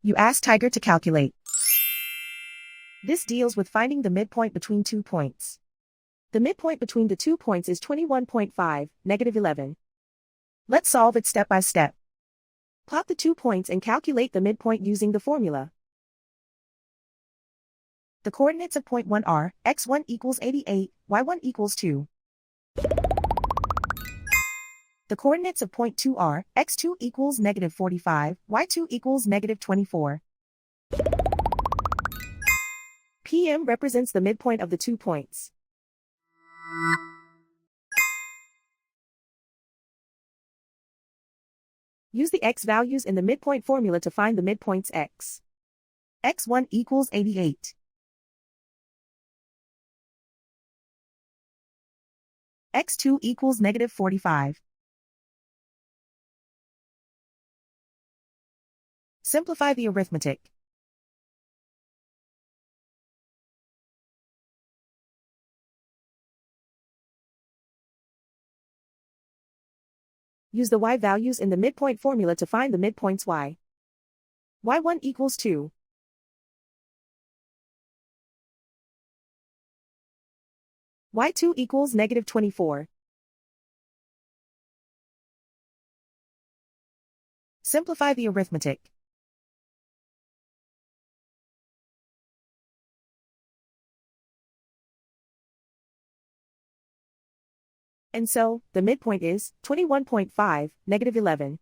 You ask Tiger to calculate. This deals with finding the midpoint between 2 points. The midpoint between the 2 points is 21.5, -11. Let's solve it step by step. Plot the 2 points and calculate the midpoint using the formula. The coordinates of point 1 are, x1 equals 88, y1 equals 2. The coordinates of point 2 are, x2 equals -45, y2 equals -24. PM represents the midpoint of the 2 points. Use the x values in the midpoint formula to find the midpoints x. x1 equals 88. x2 equals -45. Simplify the arithmetic. Use the y values in the midpoint formula to find the midpoints y. y1 equals 2. y2 equals -24. Simplify the arithmetic. And so, the midpoint is 21.5, -11.